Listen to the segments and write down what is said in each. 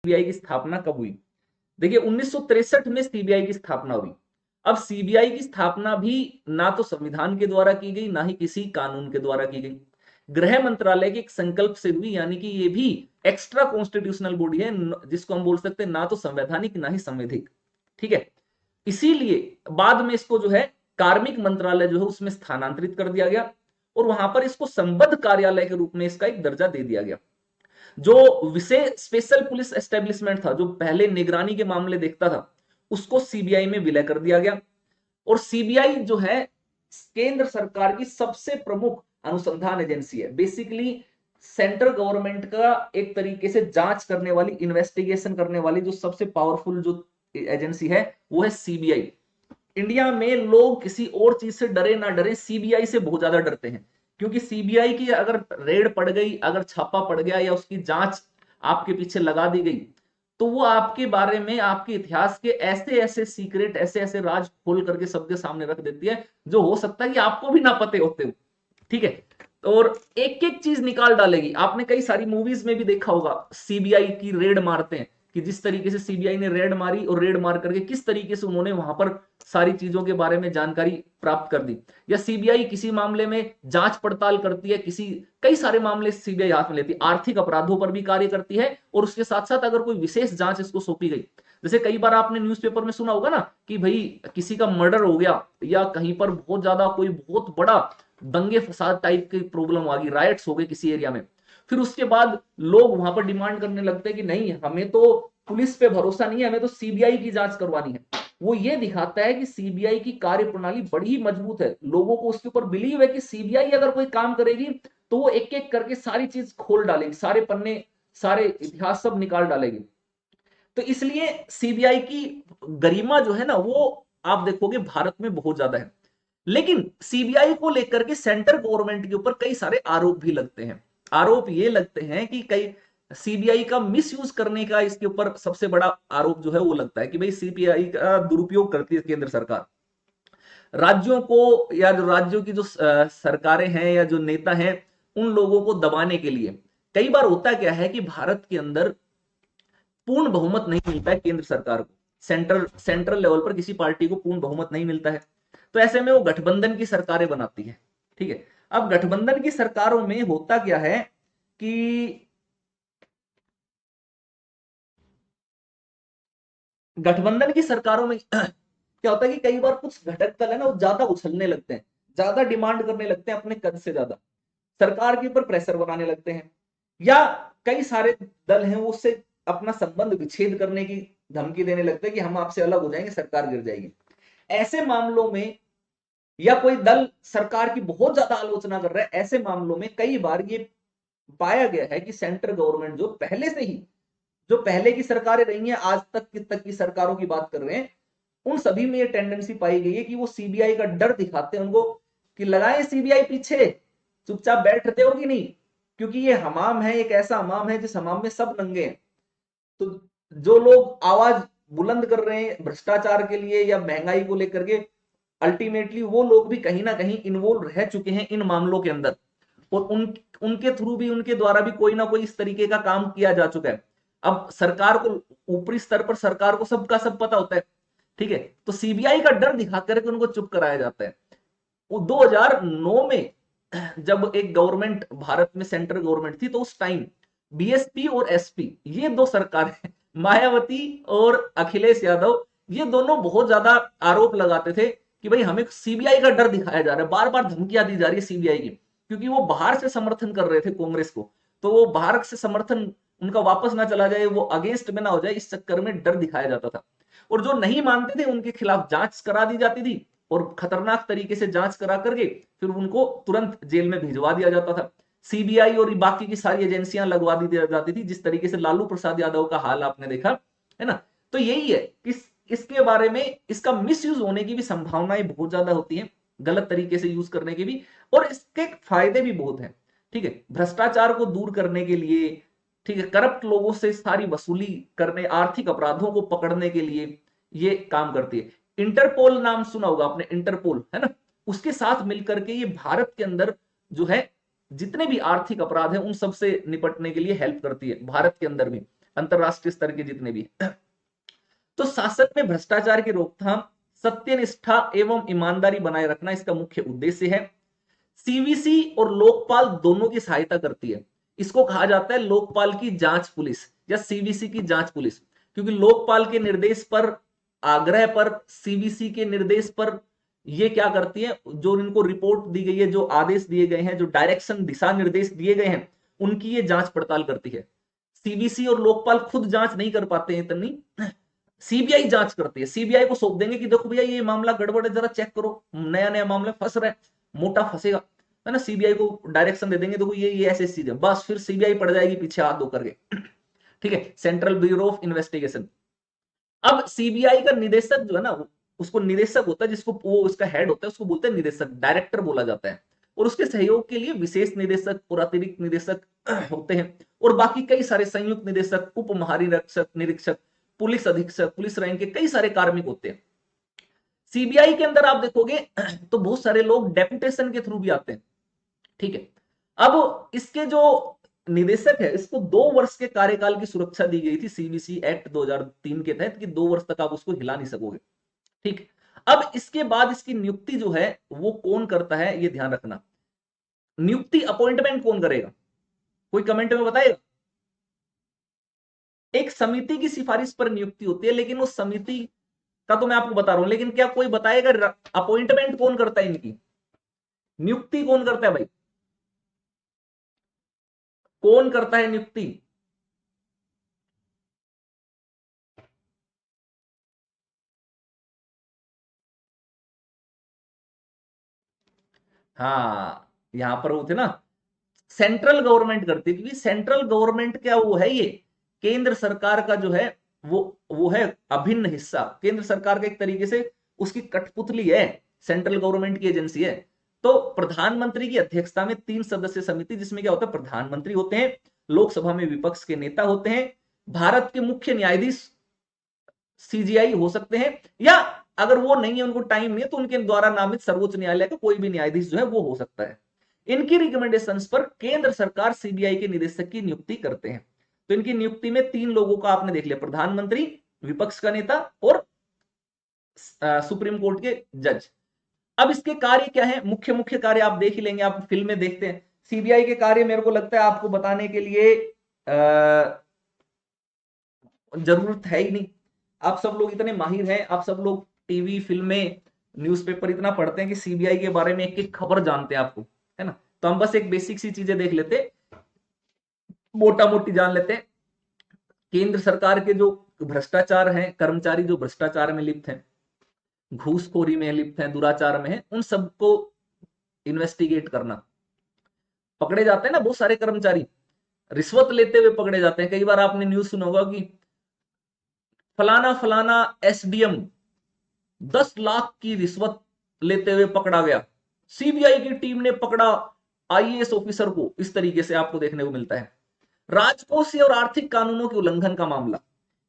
CBI की स्थापना कब हुई? देखिए 1963 में सीबीआई की स्थापना हुई। अब सीबीआई की स्थापना भी ना तो संविधान के द्वारा की गई, ना ही किसी कानून के द्वारा की गई। गृह मंत्रालय के एक संकल्प से हुई, यानी कि ये भी एक्स्ट्रा कॉन्स्टिट्यूशनल बॉडी है, जिसको हम बोल सकते हैं ना तो संवैधानिक ना ही संवैधिक। ठीक है, इसीलिए बाद में इसको जो है कार्मिक मंत्रालय जो है उसमें स्थानांतरित कर दिया गया और वहां पर इसको संबद्ध कार्यालय के रूप में इसका एक दर्जा दे दिया गया। जो विशेष स्पेशल पुलिस एस्टेब्लिशमेंट था, जो पहले निगरानी के मामले देखता था, उसको सीबीआई में विलय कर दिया गया। और सीबीआई जो है केंद्र सरकार की सबसे प्रमुख अनुसंधान एजेंसी है। बेसिकली सेंट्रल गवर्नमेंट का एक तरीके से जांच करने वाली, इन्वेस्टिगेशन करने वाली जो सबसे पावरफुल जो एजेंसी है वो है सीबीआई। इंडिया में लोग किसी और चीज से डरे ना डरे, सीबीआई से बहुत ज्यादा डरते हैं, क्योंकि सीबीआई की अगर रेड पड़ गई, अगर छापा पड़ गया या उसकी जांच आपके पीछे लगा दी गई, तो वो आपके बारे में, आपके इतिहास के ऐसे ऐसे सीक्रेट, ऐसे ऐसे राज खोल करके सबके सामने रख देती है जो हो सकता है कि आपको भी ना पते होते हो। ठीक है, और एक एक चीज निकाल डालेगी। आपने कई सारी मूवीज में भी देखा होगा, सीबीआई की रेड मारते हैं कि जिस तरीके से सीबीआई ने रेड मारी और रेड मार करके किस तरीके से उन्होंने वहां पर सारी चीजों के बारे में जानकारी प्राप्त कर दी। या सीबीआई किसी मामले में जांच पड़ताल करती है, किसी कई सारे मामले सीबीआई हाथ में लेती है, आर्थिक अपराधों पर भी कार्य करती है और उसके साथ साथ अगर कोई विशेष जांच इसको सौंपी गई, जैसे कई बार आपने न्यूज़पेपर में सुना होगा ना कि भाई किसी का मर्डर हो गया या कहीं पर बहुत ज्यादा कोई बहुत बड़ा दंगे फसाद टाइप की प्रॉब्लम आ गई, राइट्स हो गए किसी एरिया में, फिर उसके बाद लोग वहां पर डिमांड करने लगते हैं कि नहीं, हमें तो पुलिस पे भरोसा नहीं है, हमें तो सीबीआई की जांच करवानी है। वो ये दिखाता है कि सीबीआई की कार्यप्रणाली बड़ी ही मजबूत है, लोगों को उसके ऊपर बिलीव है कि सीबीआई अगर कोई काम करेगी तो वो एक एक करके सारी चीज खोल डालेगी, सारे पन्ने, सारे इतिहास सब निकाल डालेगी। तो इसलिए सीबीआई की गरिमा जो है ना, वो आप देखोगे भारत में बहुत ज्यादा है। लेकिन सीबीआई को लेकर के सेंट्रल गवर्नमेंट के ऊपर कई सारे आरोप भी लगते हैं। आरोप ये लगते हैं कि कई सीबीआई का मिसयूज करने का इसके ऊपर सबसे बड़ा आरोप जो है वो लगता है कि भाई सीबीआई का दुरुपयोग करती है केंद्र सरकार। राज्यों को, या जो राज्यों की जो सरकारें हैं या जो नेता हैं, उन लोगों को दबाने के लिए कई बार होता क्या है कि भारत के अंदर पूर्ण बहुमत नहीं मिलता है केंद्र सरकार को, सेंट्रल लेवल पर किसी पार्टी को पूर्ण बहुमत नहीं मिलता है, तो ऐसे में वो गठबंधन की सरकारें बनाती है। ठीक है, अब गठबंधन की सरकारों में होता क्या है कि गठबंधन की सरकारों में क्या होता है कि कई बार कुछ घटक दल है ना, वो ज्यादा उछलने लगते हैं, ज्यादा डिमांड करने लगते हैं अपने कद से ज्यादा, सरकार के ऊपर प्रेशर बनाने लगते हैं, या कई सारे दल हैं वो उससे अपना संबंध विच्छेद करने की धमकी देने लगते हैं कि हम आपसे अलग हो जाएंगे, सरकार गिर जाएगी। ऐसे मामलों में, या कोई दल सरकार की बहुत ज्यादा आलोचना कर रहा है, ऐसे मामलों में कई बार ये पाया गया है कि सेंट्रल गवर्नमेंट जो पहले से ही, जो पहले की सरकारें रही हैं, आज तक की सरकारों की बात कर रहे हैं, उन सभी में ये टेंडेंसी पाई गई है कि वो सीबीआई का डर दिखाते हैं उनको कि लगाए सीबीआई पीछे, चुपचाप बैठते हो कि नहीं, क्योंकि ये हमाम है, एक ऐसा हमाम है जिस हमाम में सब नंगे हैं। तो जो लोग आवाज बुलंद कर रहे हैं भ्रष्टाचार के लिए या महंगाई को लेकर के, अल्टीमेटली वो लोग भी कहीं ना कहीं इन्वॉल्व रह चुके हैं इन मामलों के अंदर, और उनके थ्रू भी, उनके द्वारा भी कोई ना कोई इस तरीके का काम किया जा चुका है। अब सरकार को, ऊपरी स्तर पर सरकार को सबका सब पता होता है। ठीक है, तो सीबीआई का डर दिखा करके उनको चुप कराया जाता है। वो 2009 में जब एक गवर्नमेंट भारत में सेंट्रल गवर्नमेंट थी, तो उस टाइम बीएसपी और एसपी, ये दो सरकारें मायावती और अखिलेश यादव, ये दोनों बहुत ज्यादा आरोप लगाते थे कि भाई हमें सीबीआई का डर दिखाया जा रहा है, बार बार धमकियां दी जा रही है सीबीआई की, क्योंकि वो बाहर से समर्थन कर रहे थे कांग्रेस को, तो वो बाहर से समर्थन उनका वापस ना चला जाए, वो अगेंस्ट में ना हो जाए, इस चक्कर में डर दिखाया जाता था। और जो नहीं मानते थे उनके खिलाफ जांच करा दी जाती थी, और खतरनाक तरीके से जांच करा करके फिर उनको तुरंत जेल में भिजवा दिया जाता था। सीबीआई और बाकी की सारी एजेंसियां लगवा दी जाती थी, जिस तरीके से लालू प्रसाद यादव का हाल आपने देखा है ना। तो यही है, इसके बारे में, इसका मिसयूज होने की भी संभावनाएं बहुत ज्यादा होती हैं, गलत तरीके से यूज करने के भी, और इसके फायदे भी बहुत हैं। ठीक है, भ्रष्टाचार को दूर करने के लिए, ठीक है, करप्ट लोगों से सारी वसूली करने, आर्थिक अपराधों को पकड़ने के लिए ये काम करती है। इंटरपोल नाम सुना होगा आपने, इंटरपोल है ना, उसके साथ मिलकर के ये भारत के अंदर जो है जितने भी आर्थिक अपराध हैं उन सब से निपटने के लिए हेल्प करती है भारत के अंदर भी। अंतरराष्ट्रीय स्तर के जितने भी। तो शासन में भ्रष्टाचार की रोकथाम, सत्यनिष्ठा एवं ईमानदारी बनाए रखना इसका मुख्य उद्देश्य है। सीवीसी और लोकपाल दोनों की सहायता करती है। इसको कहा जाता है लोकपाल की जांच पुलिस या सीवीसी की जांच पुलिस, क्योंकि लोकपाल के निर्देश पर, आग्रह पर, सीवीसी के निर्देश पर ये क्या करती है, जो इनको रिपोर्ट दी गई है, जो आदेश दिए गए हैं, जो डायरेक्शन दिशा निर्देश दिए गए हैं, उनकी ये जांच पड़ताल करती है। सीवीसी और लोकपाल खुद जांच नहीं कर पाते हैं इतनी, सीबीआई जांच करती है। सीबीआई को सौंप देंगे कि देखो भैया ये मामला गड़बड़ है, जरा चेक करो, नया नया मामला फंस रहा है, मोटा फंसेगा, है ना। सीबीआई को डायरेक्शन दे देंगे, देखो ये ऐसे चीज है, बस फिर सीबीआई पड़ जाएगी पीछे हाथ धो करके। ठीक है, सेंट्रल ब्यूरो ऑफ इन्वेस्टिगेशन। अब सीबीआई का निदेशक जो है ना, उसको निदेशक होता है, जिसको वो उसका हेड होता है, उसको बोलते हैं निदेशक, डायरेक्टर बोला जाता है। और उसके सहयोग के लिए विशेष निदेशक और अतिरिक्त निदेशक होते हैं, और बाकी कई सारे संयुक्त निदेशक, उप महानिरीक्षक, निरीक्षक, पुलिस अधीक्षक, पुलिस रैंक के कई सारे कार्मिक होते हैं। सीबीआई के अंदर आप देखोगे तो बहुत सारे लोग डेपुटेशन के थ्रू भी आते हैं। ठीक है, अब इसके जो निदेशक है, इसको 2 वर्ष के कार्यकाल की सुरक्षा दी गई थी सीबीसी एक्ट 2003 के तहत, कि 2 वर्ष तक आप उसको हिला नहीं सकोगे। ठीक, अब इसके बाद इसकी नियुक्ति जो है वो कौन करता है, ये ध्यान रखना। नियुक्ति, अपॉइंटमेंट कौन करेगा, कोई कमेंट में बताएगा। एक समिति की सिफारिश पर नियुक्ति होती है, लेकिन उस समिति का तो मैं आपको बता रहा हूं, लेकिन क्या कोई बताएगा अपॉइंटमेंट कौन करता है, इनकी नियुक्ति कौन करता है भाई, कौन करता है नियुक्ति। हाँ, यहां पर वो थे ना, सेंट्रल गवर्नमेंट करती है, क्योंकि सेंट्रल गवर्नमेंट क्या वो है, ये केंद्र सरकार का जो है वो है अभिन्न हिस्सा, केंद्र सरकार का एक तरीके से उसकी कठपुतली है, सेंट्रल गवर्नमेंट की एजेंसी है। तो प्रधानमंत्री की अध्यक्षता में 3 सदस्य समिति, जिसमें क्या होता है, प्रधानमंत्री होते हैं, लोकसभा में विपक्ष के नेता होते हैं, भारत के मुख्य न्यायाधीश सीजीआई हो सकते हैं, या अगर वो नहीं है, उनको टाइम नहीं है, तो उनके द्वारा नामित सर्वोच्च न्यायालय का कोई भी न्यायाधीश जो है वो हो सकता है। इनकी रिकमेंडेशंस पर केंद्र सरकार सीबीआई के निदेशक की नियुक्ति करते हैं। तो इनकी नियुक्ति में 3 लोगों का आपने देख लिया, प्रधानमंत्री, विपक्ष का नेता और सुप्रीम कोर्ट के जज। अब इसके कार्य क्या है, मुख्य मुख्य कार्य आप देख ही लेंगे, आप फिल्म में देखते हैं। सीबीआई के कार्य मेरे को लगता है आपको बताने के लिए जरूरत है ही नहीं, आप सब लोग इतने माहिर हैं, आप सब लोग टीवी, फिल्में, न्यूज़पेपर इतना पढ़ते हैं कि सीबीआई के बारे में एक एक खबर जानते हैं आपको, है ना। तो हम बस एक बेसिक सी चीजें देख लेते, मोटा मोटी जान लेते हैं। केंद्र सरकार के जो भ्रष्टाचार हैं, कर्मचारी जो भ्रष्टाचार में लिप्त हैं, घूसखोरी में लिप्त हैं, दुराचार में है, उन सबको इन्वेस्टिगेट करना। पकड़े जाते हैं ना बहुत सारे कर्मचारी, रिश्वत लेते हुए पकड़े जाते हैं। कई बार आपने न्यूज सुना होगा कि फलाना फलाना एसडीएम 10 लाख की रिश्वत लेते हुए पकड़ा गया, सीबीआई की टीम ने पकड़ा आईएएस ऑफिसर को, इस तरीके से आपको देखने को मिलता है। राजकोषीय और आर्थिक कानूनों के उल्लंघन का मामला,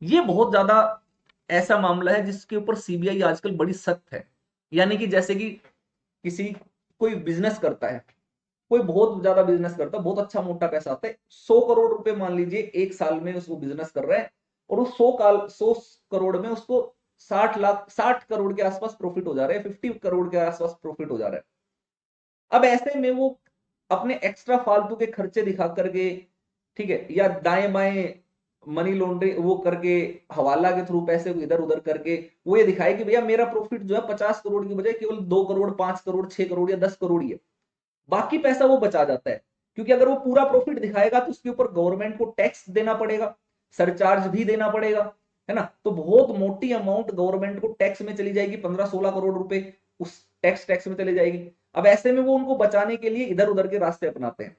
ये बहुत ज्यादा ऐसा मामला है जिसके ऊपर सीबीआई आजकल बड़ी सख्त है। यानी कि जैसे कि किसी, कोई बिजनेस करता है, कोई बहुत ज्यादा बिजनेस करता है, बहुत अच्छा मोटा पैसा आता है, 100 करोड़ रुपए मान लीजिए एक साल में उसको बिजनेस कर रहा है, और उस 100 करोड़ में उसको 60 करोड़ के आसपास प्रॉफिट हो जा रहा है, 50 करोड़ के आसपास प्रॉफिट हो जा रहा है। अब ऐसे में वो अपने एक्स्ट्रा फालतू के खर्चे दिखा करके, ठीक है, या दाएं बाएं मनी लॉन्ड्रिंग वो करके, हवाला के थ्रू पैसे को इधर उधर करके वो ये दिखाए कि भैया मेरा प्रॉफिट जो है 50 करोड़ की बजाय केवल 2 करोड़, 5 करोड़, 6 करोड़ या 10 करोड़ ही है, बाकी पैसा वो बचा जाता है। क्योंकि अगर वो पूरा प्रॉफिट दिखाएगा तो उसके ऊपर गवर्नमेंट को टैक्स देना पड़ेगा, सरचार्ज भी देना पड़ेगा, है ना। तो बहुत मोटी अमाउंट गवर्नमेंट को टैक्स में चली जाएगी, 15-16 करोड़ रुपए उस टैक्स में चले जाएगी। अब ऐसे में वो उनको बचाने के लिए इधर उधर के रास्ते अपनाते हैं।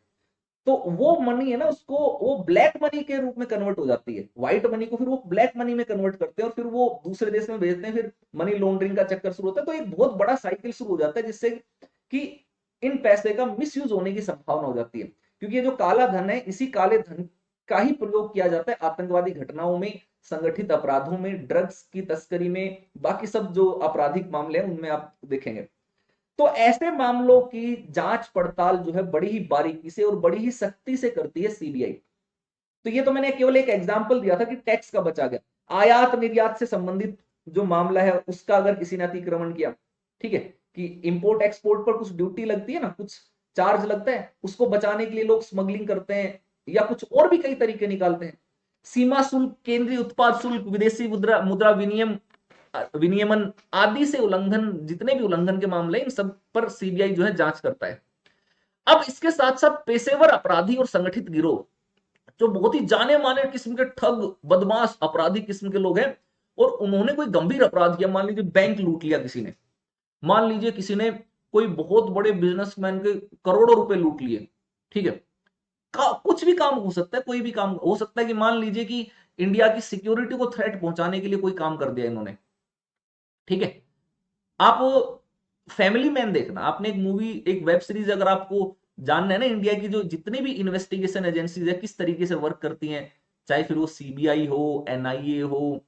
तो वो मनी है ना, उसको वो ब्लैक मनी के रूप में कन्वर्ट हो जाती है, व्हाइट मनी को फिर वो ब्लैक मनी में कन्वर्ट करते हैं, और फिर वो दूसरे देश में भेजते हैं, फिर मनी लॉन्ड्रिंग का चक्कर शुरू होता है। तो एक बहुत बड़ा साइकिल शुरू हो जाता है, जिससे कि इन पैसे का मिसयूज होने की संभावना हो जाती है। क्योंकि ये जो काला धन है, इसी काले धन का ही प्रयोग किया जाता है आतंकवादी घटनाओं में, संगठित अपराधों में, ड्रग्स की तस्करी में, बाकी सब जो आपराधिक मामले हैं उनमें आप देखेंगे। तो ऐसे मामलों की जांच पड़ताल जो है बड़ी ही बारीकी से और बड़ी ही सख्ती से करती है सीबीआई। तो ये तो मैंने केवल एक एग्जाम्पल दिया था कि टैक्स का बचा गया। आयात निर्यात से संबंधित जो मामला है उसका अगर किसी ने अतिक्रमण किया, ठीक है, कि इंपोर्ट एक्सपोर्ट पर कुछ ड्यूटी लगती है ना, कुछ चार्ज लगता है, उसको बचाने के लिए लोग स्मगलिंग करते हैं या कुछ और भी कई तरीके निकालते हैं। सीमा शुल्क, केंद्रीय उत्पाद शुल्क, विदेशी मुद्रा मुद्रा विनियमन आदि से उल्लंघन, जितने भी उल्लंघन के मामले इन सब पर सीबीआई जो है जांच करता है। अब इसके साथ साथ पेशेवर अपराधी और संगठित गिरोह, जो बहुत ही जाने माने किस्म के ठग, बदमाश, अपराधी किस्म के लोग हैं, और उन्होंने कोई गंभीर अपराध किया, मान लीजिए बैंक लूट लिया किसी ने, मान लीजिए किसी ने कोई बहुत बड़े बिजनेसमैन के करोड़ों रुपए लूट लिए, ठीक है, कुछ भी काम हो सकता है, कोई भी काम हो सकता है, कि मान लीजिए कि इंडिया की सिक्योरिटी को थ्रेट पहुंचाने के लिए कोई काम कर दिया इन्होंने, ठीक है। आप फैमिली मैन देखना, आपने एक मूवी, एक वेब सीरीज अगर आपको जानना है ना, इंडिया की जो जितनी भी इन्वेस्टिगेशन एजेंसीज है किस तरीके से वर्क करती हैं, चाहे फिर वो सीबीआई हो, एनआईए हो,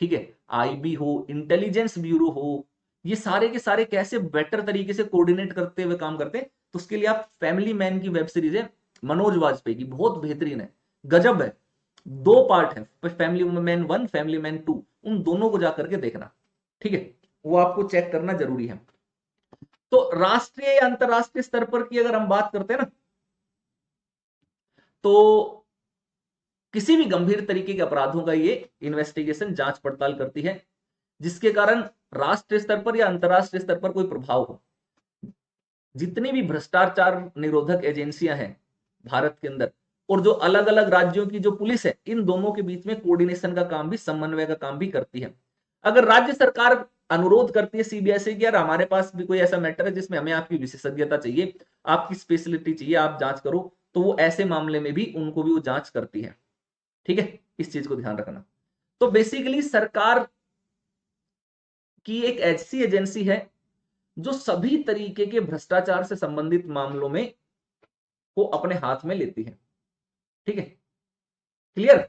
ठीक है, आईबी हो, इंटेलिजेंस ब्यूरो हो, ये सारे के सारे कैसे बेटर तरीके से कोऑर्डिनेट करते हुए काम करते हैं, तो उसके लिए आप फैमिली मैन की वेब सीरीज है मनोज वाजपेयी की, बहुत बेहतरीन है, गजब है। 2 पार्ट है, फैमिली मैन 1, फैमिली मैन 2, उन दोनों को जाकर के देखना, ठीक है, वो आपको चेक करना जरूरी है। तो राष्ट्रीय या अंतरराष्ट्रीय स्तर पर की अगर हम बात करते हैं ना, तो किसी भी गंभीर तरीके के अपराधों का ये इन्वेस्टिगेशन, जांच पड़ताल करती है, जिसके कारण राष्ट्रीय स्तर पर या अंतरराष्ट्रीय स्तर पर कोई प्रभाव हो। जितनी भी भ्रष्टाचार निरोधक एजेंसियां हैं भारत के अंदर, और जो अलग अलग राज्यों की जो पुलिस है, इन दोनों के बीच में कोऑर्डिनेशन का काम भी, समन्वय का काम भी करती है। अगर राज्य सरकार अनुरोध करती है सीबीआई से कि यार हमारे पास भी कोई ऐसा मैटर है जिसमें हमें आपकी विशेषज्ञता चाहिए, आपकी स्पेशलिटी चाहिए, आप जांच करो, तो वो ऐसे मामले में भी उनको भी वो जांच करती है, ठीक है, इस चीज को ध्यान रखना। तो बेसिकली सरकार की एक ऐसी एजेंसी है जो सभी तरीके के भ्रष्टाचार से संबंधित मामलों में वो अपने हाथ में लेती है, ठीक है, क्लियर।